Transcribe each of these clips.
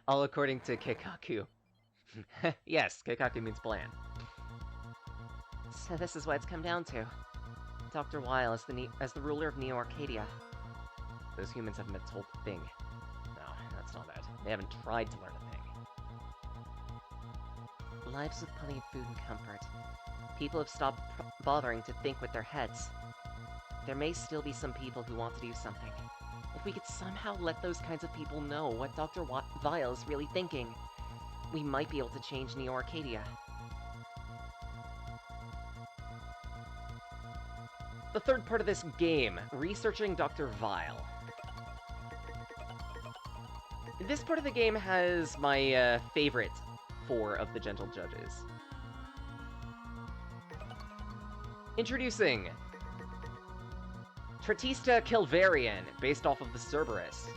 All according to Keikaku. Yes, Keikaku means plan. So this is what it's come down to. Dr. Weil as the ruler of Neo Arcadia. Those humans haven't been told a thing. No, that's not it. They haven't tried to learn a thing. Lives with plenty of food and comfort. People have stopped bothering to think with their heads. There may still be some people who want to do something. If we could somehow let those kinds of people know what Dr. Weil is really thinking, we might be able to change Neo Arcadia. The third part of this game, researching Dr. Weil. This part of the game has my favorite 4 of the Gentle Judges. Introducing Tratista Kilvarian, based off of the Cerberus.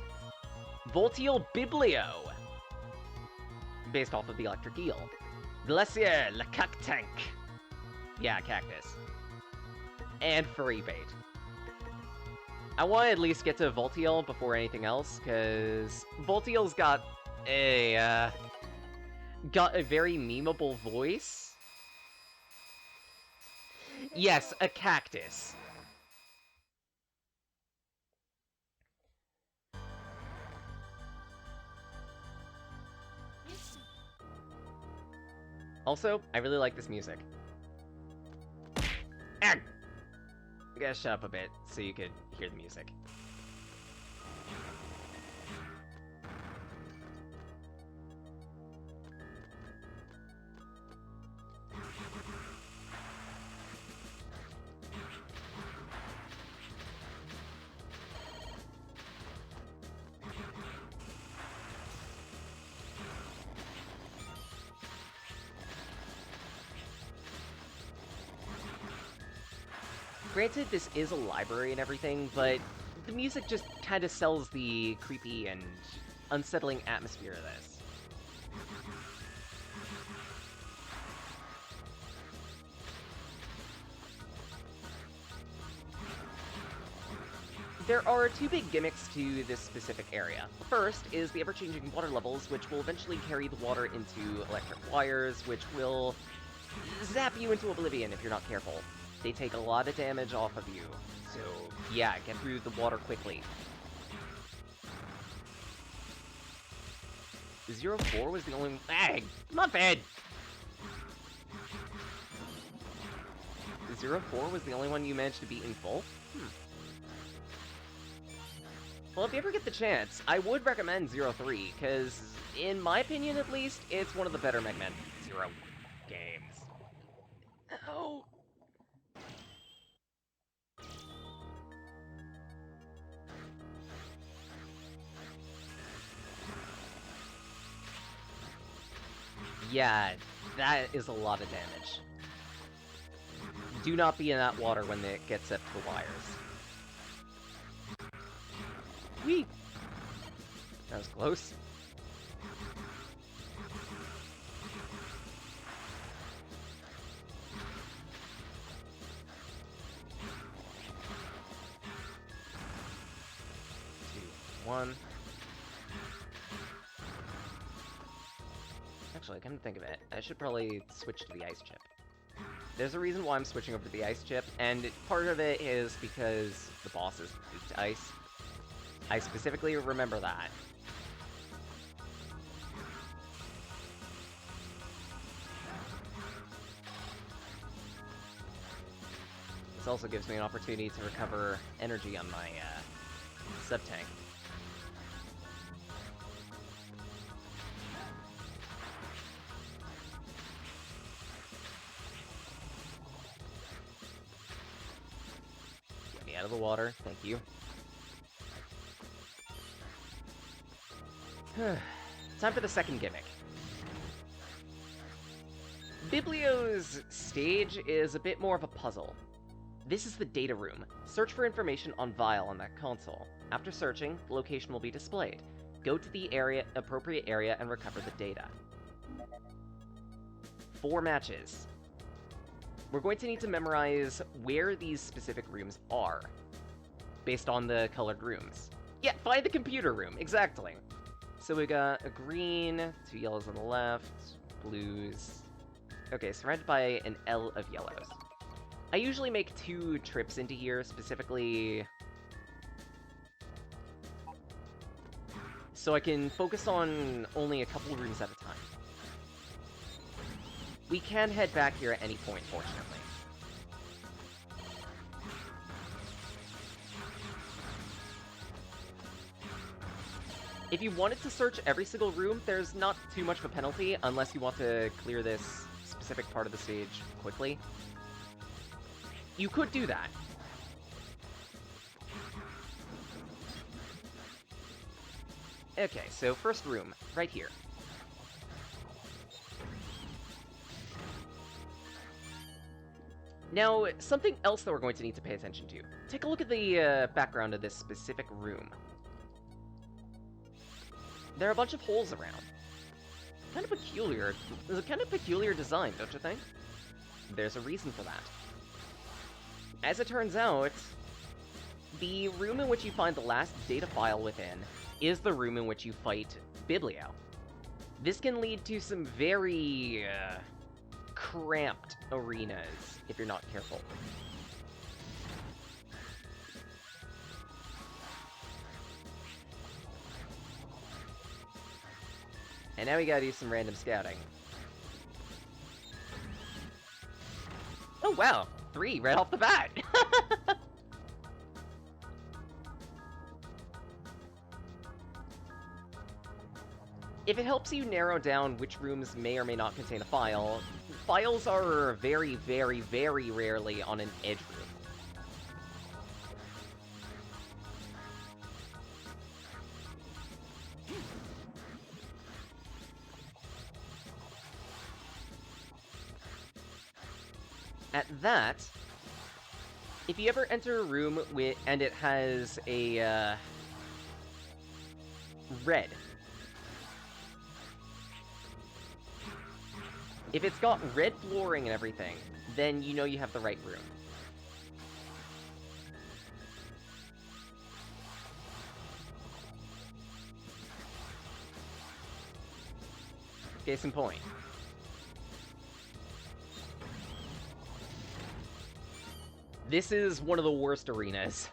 Volteel Biblio, based off of the Electric Eel. Glacier Le Cactank. Yeah, cactus. And Furry Bait. I want to at least get to Volteel before anything else, because Volteel's got a very memeable voice. Yes, a cactus. Also, I really like this music. Ah! I gotta shut up a bit so you could hear the music. Granted, this is a library and everything, but the music just kind of sells the creepy and unsettling atmosphere of this. There are 2 big gimmicks to this specific area. First is the ever-changing water levels, which will eventually carry the water into electric wires, which will zap you into oblivion if you're not careful. They take a lot of damage off of you, so yeah, get through the water quickly. 04 was the only... Hey, Muffin! 04 was the only one you managed to beat in full? Well, if you ever get the chance, I would recommend 03, because, in my opinion at least, it's one of the better Mega Man Zero games. Oh. Yeah, that is a lot of damage. Do not be in that water when it gets up to the wires. Whee! That was close. Two, one. Actually, come to think of it, I should probably switch to the ice chip. There's a reason why I'm switching over to the ice chip, and part of it is because the boss is weak to ice. I specifically remember that. This also gives me an opportunity to recover energy on my sub-tank. Get me out of the water, thank you. Time for the second gimmick. Biblio's stage is a bit more of a puzzle. This is the data room. Search for information on Vile on that console. After searching, the location will be displayed. Go to the appropriate area and recover the data. 4 matches. We're going to need to memorize where these specific rooms are, based on the colored rooms. Yeah, find the computer room, exactly. So we got a green, 2 yellows on the left, blues. Okay, surrounded by an L of yellows. I usually make 2 trips into here, specifically so I can focus on only a couple rooms at a time. We can head back here at any point, fortunately. If you wanted to search every single room, there's not too much of a penalty, unless you want to clear this specific part of the stage quickly. You could do that. Okay, so first room, right here. Now, something else that we're going to need to pay attention to. Take a look at the background of this specific room. There are a bunch of holes around. Kind of peculiar. It's a kind of peculiar design, don't you think? There's a reason for that. As it turns out, the room in which you find the last data file within is the room in which you fight Biblio. This can lead to some very cramped arenas if you're not careful. And now we gotta do some random scouting. Oh wow, 3 right off the bat! If it helps you narrow down which rooms may or may not contain a file, files are very, very, very rarely on an edge room. At that, if you ever enter a room and it has a red, if it's got red flooring and everything, then you know you have the right room. Case in point. This is one of the worst arenas.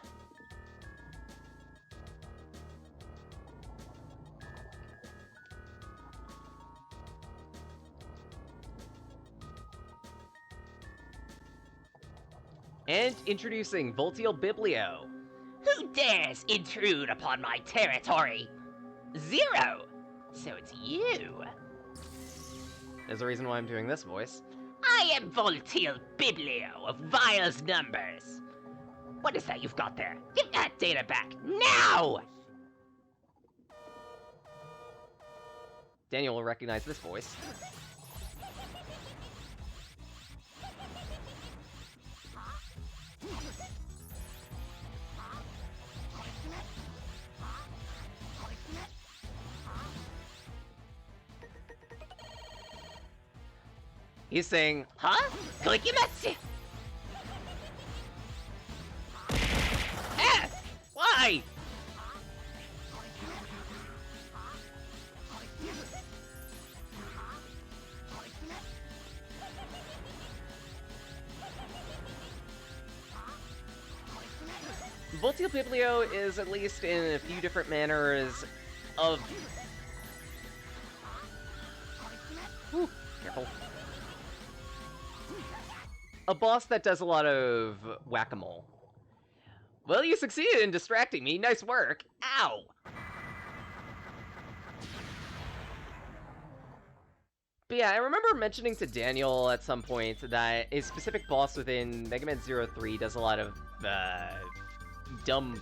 And introducing Volteel Biblio. Who dares intrude upon my territory? 0! So it's you. There's a reason why I'm doing this voice. I am Volteel Biblio of Vile's numbers. What is that you've got there? Give that data back, now! Daniel will recognize this voice. He's saying, Huh? Klikimatsu! Ah! why? Volteel Biblio is, at least in a few different manners, of... Whew, careful. A boss that does a lot of whack-a-mole. Well, you succeeded in distracting me. Nice work. Ow! But yeah, I remember mentioning to Daniel at some point that a specific boss within Megaman 03 does a lot of, dumb...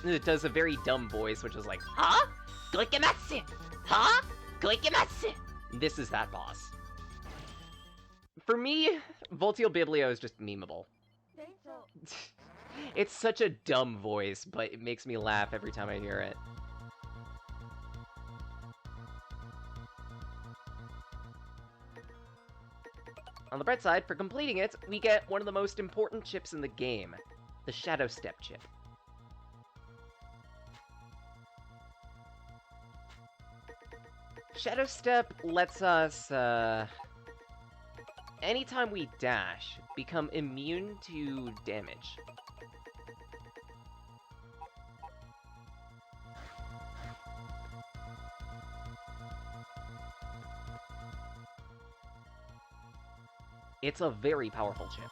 It does a very dumb voice, which is like, Huh? Klikimatsu! Huh? Klikimatsu! this is that boss. For me, Volteel Biblio is just memeable. It's such a dumb voice, but it makes me laugh every time I hear it. On the bright side, for completing it, we get one of the most important chips in the game, the Shadow Step chip. Shadow Step lets us, anytime we dash, become immune to damage. It's a very powerful chip.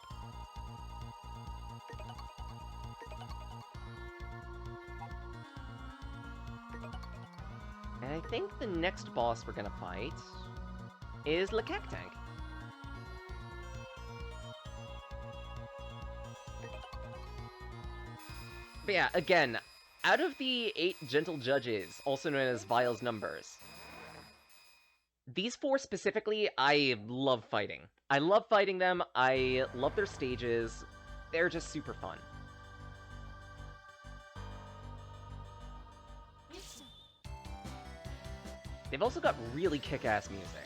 And I think the next boss we're gonna fight is Lekaktank. But yeah, again, out of the 8 gentle judges, also known as Vile's numbers, these 4 specifically, I love fighting. I love fighting them, I love their stages, they're just super fun. They've also got really kick-ass music.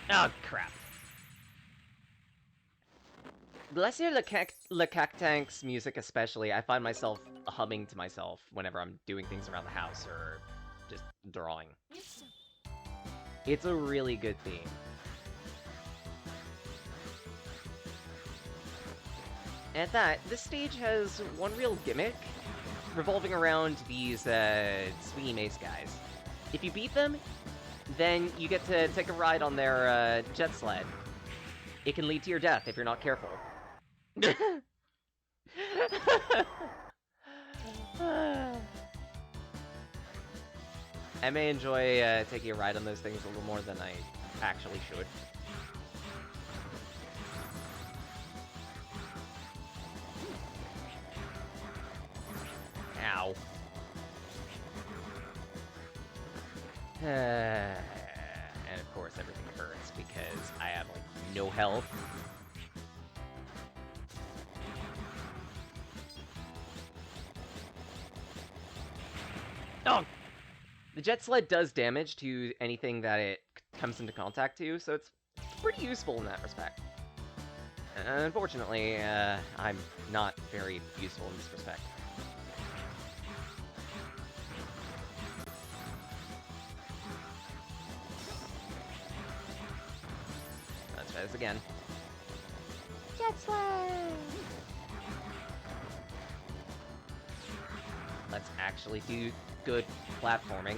Oh, crap. Glacier Lekaktank's music especially, I find myself humming to myself whenever I'm doing things around the house or just drawing. It's a really good theme. And at that, this stage has one real gimmick, revolving around these swingy mace guys. If you beat them, then you get to take a ride on their jet sled. It can lead to your death if you're not careful. I may enjoy taking a ride on those things a little more than I actually should. Ow. And of course everything hurts because I have, like, no health. Oh! The jet sled does damage to anything that it comes into contact to, so it's pretty useful in that respect. Unfortunately, I'm not very useful in this respect. Let's try this again. Jet sled! Let's actually do good platforming.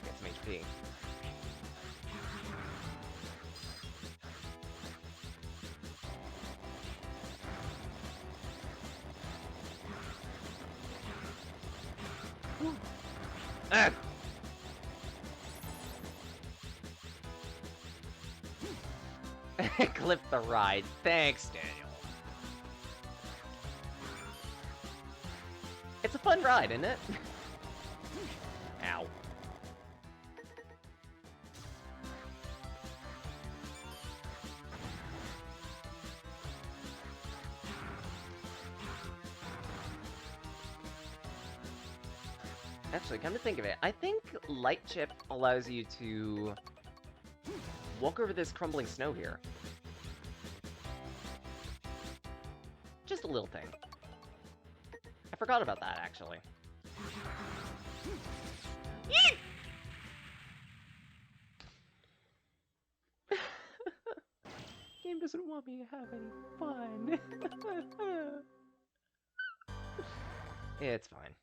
Get some HP. Ah! Clip the ride. Thanks, Daniel. It's a fun ride, isn't it? Ow. Actually, come to think of it, I think Light Chip allows you to walk over this crumbling snow here. Just a little thing. I forgot about that, actually. Give game doesn't want me to have any fun. It's fine.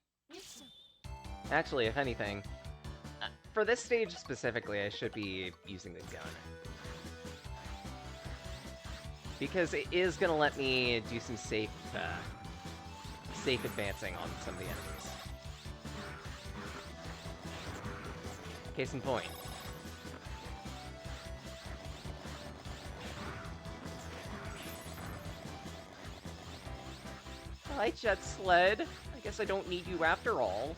Actually, if anything, for this stage specifically, I should be using the gun. Because it is going to let me do some safe advancing on some of the enemies. Case in point. Hi, Jet Sled. I guess I don't need you after all.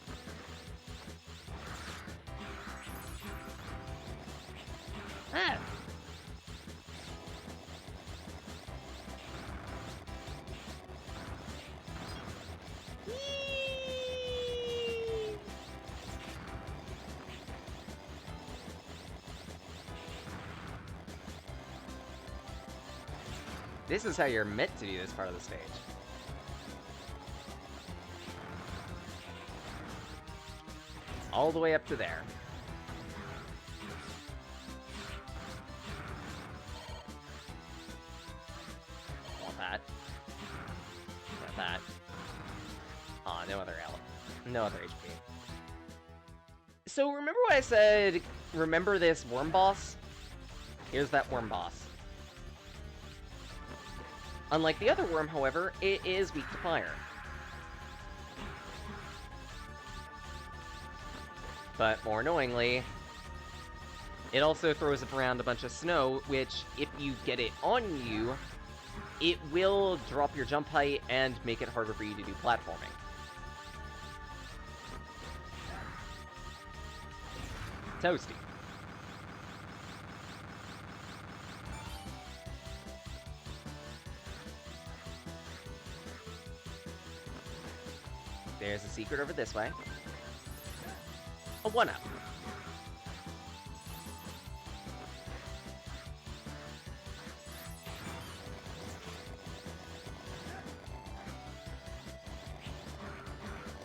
Ah! This is how you're meant to do this part of the stage. All the way up to there. Want that. Got that. Aw, no other HP. So remember what I said, remember this worm boss? Here's that worm boss. Unlike the other worm, however, it is weak to fire. But more annoyingly, it also throws around a bunch of snow, which, if you get it on you, it will drop your jump height and make it harder for you to do platforming. Toasty. There's a secret over this way. A 1-up.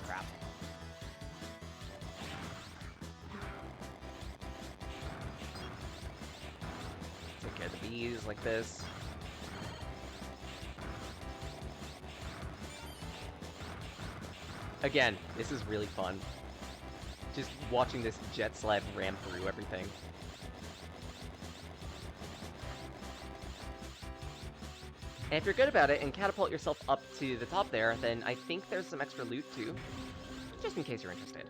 Crap. Take care of the bees like this. Again, this is really fun. Just watching this jet sled ram through everything. And if you're good about it and catapult yourself up to the top there, then I think there's some extra loot too. Just in case you're interested.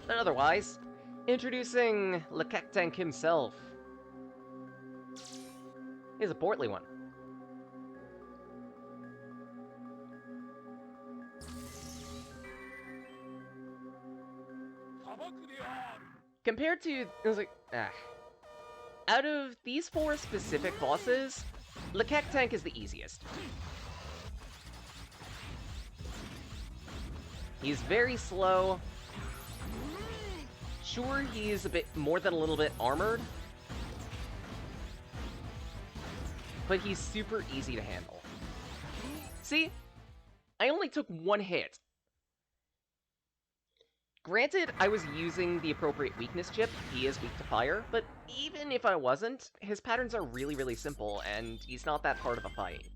But otherwise, introducing Le Tank himself. He's a portly one. Compared to, it was like, out of these 4 specific bosses, Le Tank is the easiest. He's very slow. Sure, he's a bit more than a little bit armored, but he's super easy to handle. See? I only took 1 hit. Granted, I was using the appropriate weakness chip, he is weak to fire, but even if I wasn't, his patterns are really, really simple, and he's not that hard of a fight.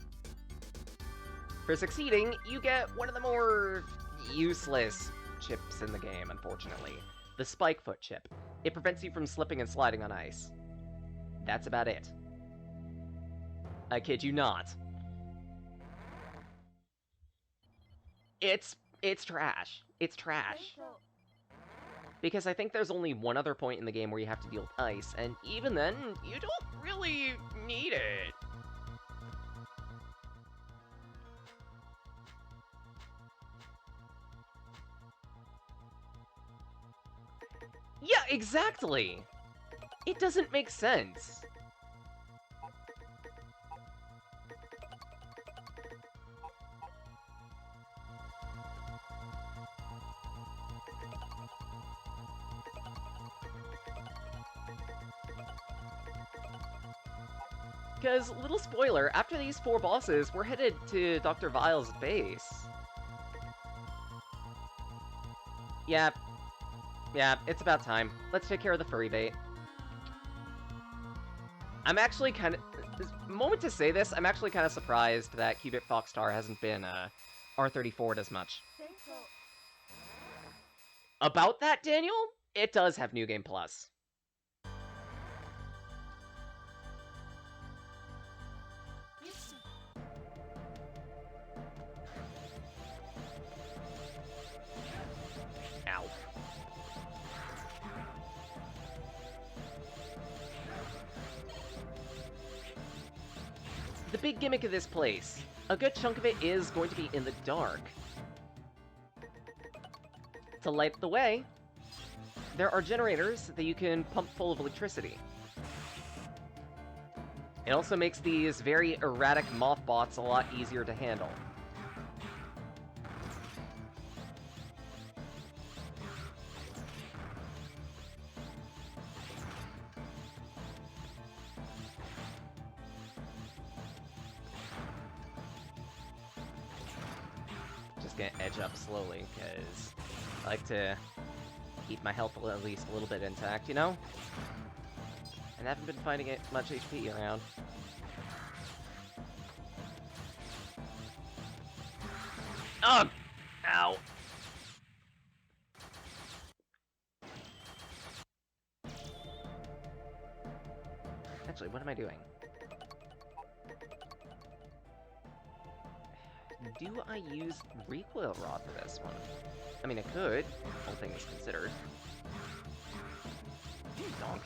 For succeeding, you get one of the more useless chips in the game, unfortunately. The Spike Foot chip. It prevents you from slipping and sliding on ice. That's about it. I kid you not. It's trash. It's trash. Because I think there's only one other point in the game where you have to deal with ice, and even then, you don't really need it. Yeah, exactly! It doesn't make sense. Because, little spoiler, after these 4 bosses, we're headed to Dr. Vile's base. Yeah, it's about time. Let's take care of the furry bait. I'm actually kind of... Moment to say this, I'm actually kind of surprised that Cubit Foxstar hasn't been R34'd as much. About that, Daniel, it does have New Game Plus. Ow. The big gimmick of this place, a good chunk of it is going to be in the dark. To light the way, there are generators that you can pump full of electricity. It also makes these very erratic moth bots a lot easier to handle. Just gonna edge up slowly, because I like to keep my health at least a little bit intact, you know? And I haven't been finding it much HP around. Ugh! Ow! Actually, what am I doing? Do I use Recoil Rod for this one? I mean, I could, all things considered. Donk.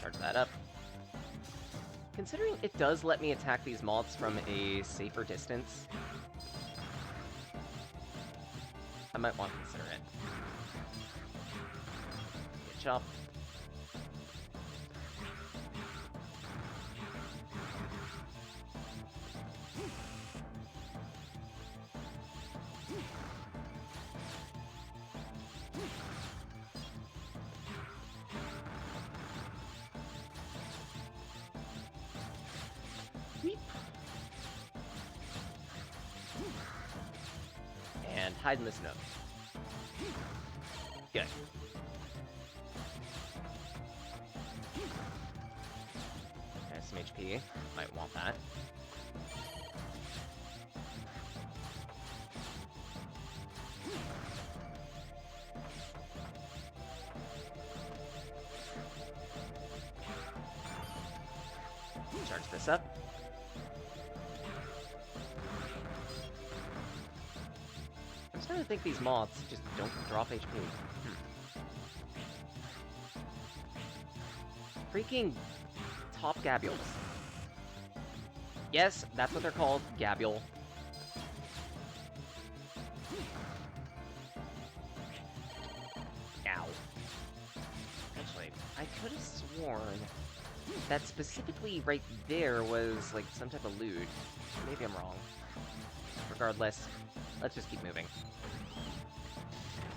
Charge that up. Considering it does let me attack these moths from a safer distance, I might want to consider it. Good chop. And hide in this nook. Good. There's some HP. Might want that. Charge this up. I'm starting to think these moths just don't drop HP. Freaking top gabules. Yes, that's what they're called, gabule. Ow. Actually, I could have sworn that specifically right there was, like, some type of loot. Maybe I'm wrong. Regardless, let's just keep moving.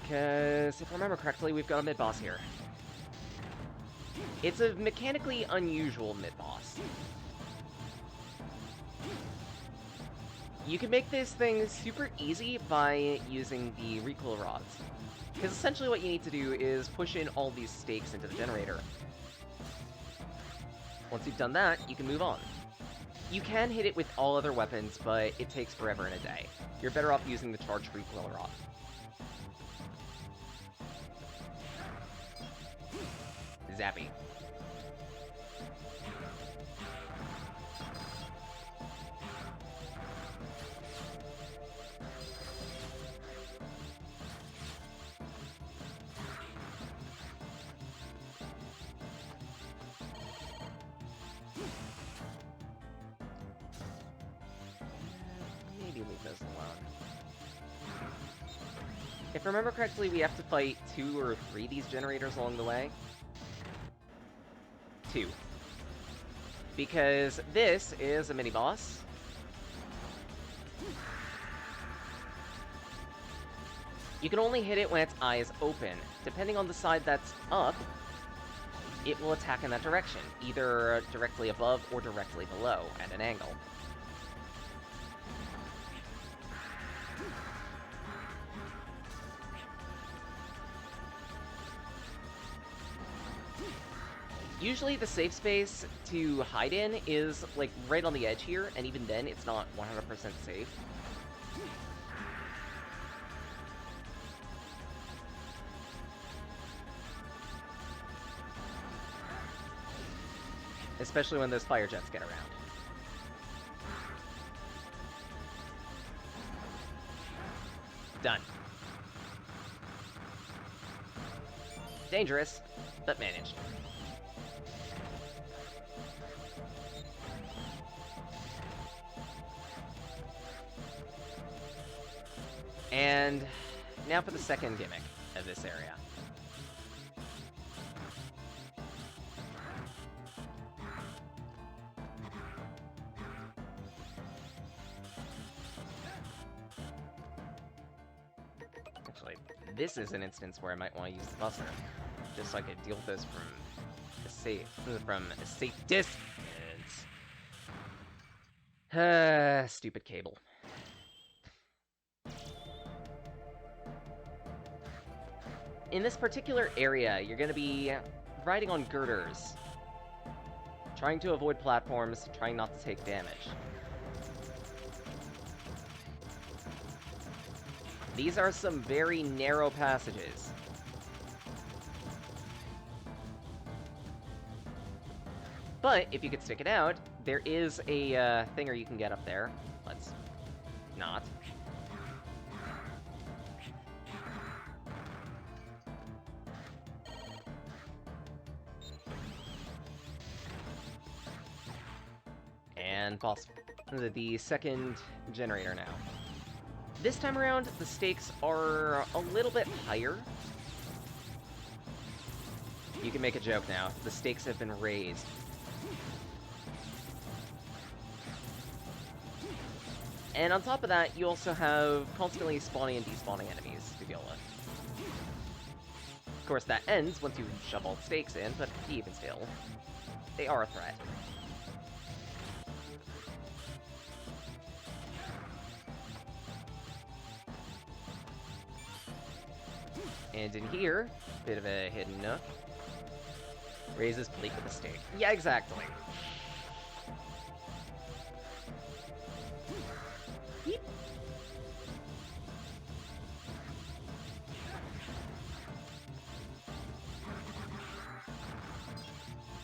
Because, if I remember correctly, we've got a mid-boss here. It's a mechanically unusual mid-boss. You can make this thing super easy by using the recoil rods. Because essentially what you need to do is push in all these stakes into the generator. Once you've done that, you can move on. You can hit it with all other weapons, but it takes forever and a day. You're better off using the charged recoil rod. Zappy. Maybe leave those alone. If I remember correctly, we have to fight 2 or 3 of these generators along the way. 2. Because this is a mini-boss. You can only hit it when its eye is open. Depending on the side that's up, it will attack in that direction, either directly above or directly below, at an angle. Usually the safe space to hide in is, like, right on the edge here, and even then, it's not 100% safe. Especially when those fire jets get around. Done. Dangerous, but managed. And now for the second gimmick of this area. Actually, this is an instance where I might want to use the buster, just so I could deal with this from a safe distance. Stupid cable. In this particular area, you're going to be riding on girders, trying to avoid platforms, trying not to take damage. These are some very narrow passages. But if you could stick it out, there is a thinger you can get up there. Let's not. And boss, the second generator now. This time around, the stakes are a little bit higher. You can make a joke now. The stakes have been raised. And on top of that, you also have constantly spawning and despawning enemies to deal with. Of course, that ends once you shove all the stakes in, but even still, they are a threat. And in here, bit of a hidden nook. Raises plate with a stake. Yeah, exactly. Yeep.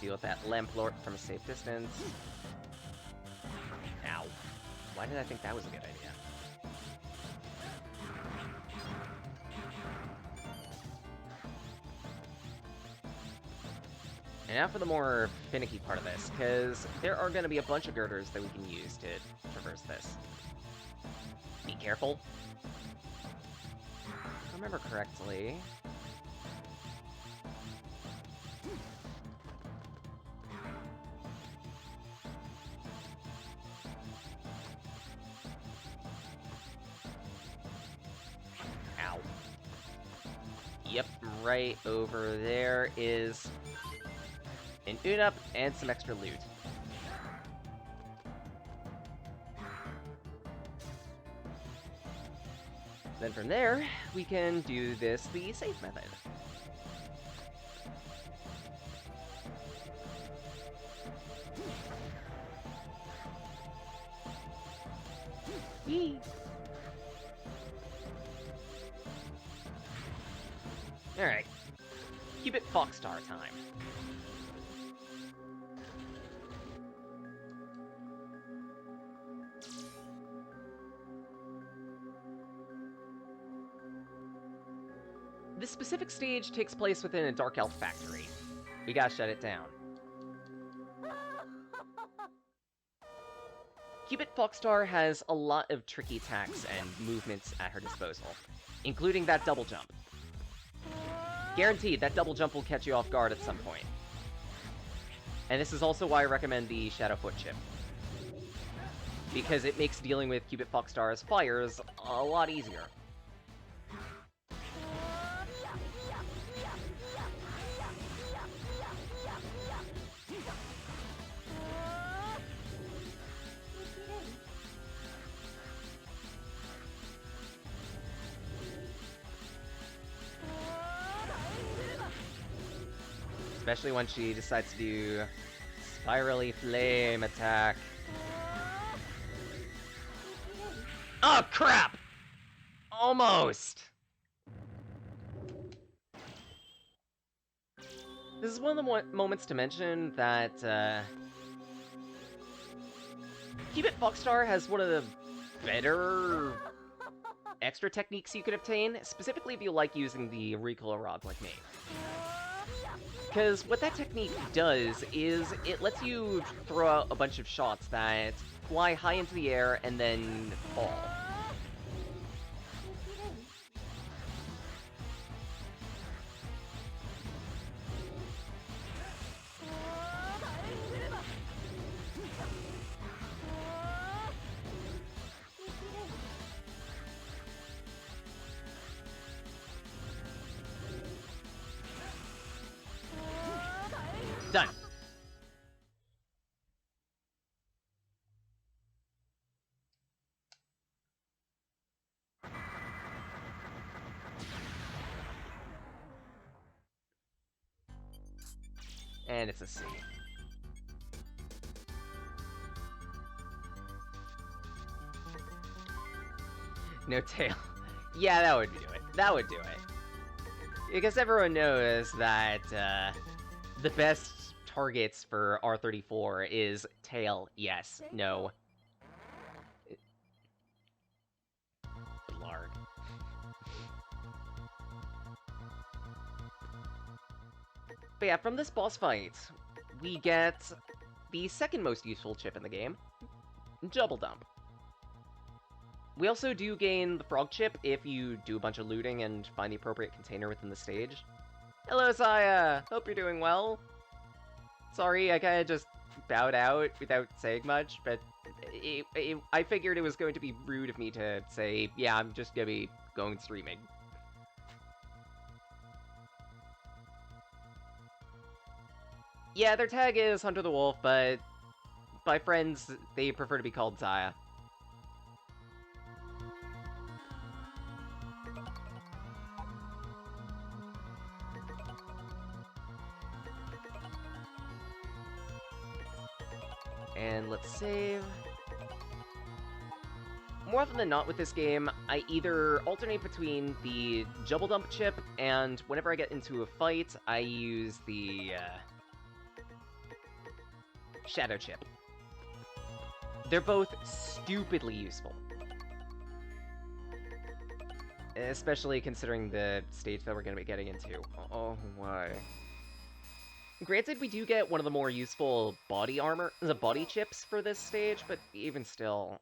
Deal with that lamplord from a safe distance. Ow. Why did I think that was a good idea? And now for the more finicky part of this, because there are going to be a bunch of girders that we can use to traverse this. Be careful. If I remember correctly... Ow. Yep, right over there is... an Unop and some extra loot. Then from there, we can do this the safe method. Yee! Alright. Cubit Foxstar time. This specific stage takes place within a Dark Elf factory. We gotta shut it down. Cubit Foxstar has a lot of tricky attacks and movements at her disposal, including that double jump. Guaranteed, that double jump will catch you off guard at some point. And this is also why I recommend the Shadowfoot chip, because it makes dealing with Cubit Foxstar's fires a lot easier. Especially when she decides to do spirally flame attack. Oh crap! Almost! This is one of the moments to mention that Cubit Foxstar has one of the better extra techniques you could obtain, specifically if you like using the recoil rod like me. Because what that technique does is it lets you throw out a bunch of shots that fly high into the air and then fall. Done. And it's a C. No tail. Yeah, that would do it. That would do it. Because everyone knows that the best targets for R34 is tail, yes, no. Larg. But yeah, from this boss fight, we get the second most useful chip in the game, Double Dump. We also do gain the frog chip if you do a bunch of looting and find the appropriate container within the stage. Hello, Saya! Hope you're doing well. Sorry, I kinda just bowed out without saying much, but I figured it was going to be rude of me to say, yeah, I'm just gonna be going streaming. Yeah, their tag is Hunter the Wolf, but by friends, they prefer to be called Zaya. And let's save. More often than not with this game, I either alternate between the Double Dump chip, and whenever I get into a fight, I use the Shadow chip. They're both stupidly useful. Especially considering the stage that we're going to be getting into. Oh, why? Granted, we do get one of the more useful body armor, the body chips for this stage, but even still...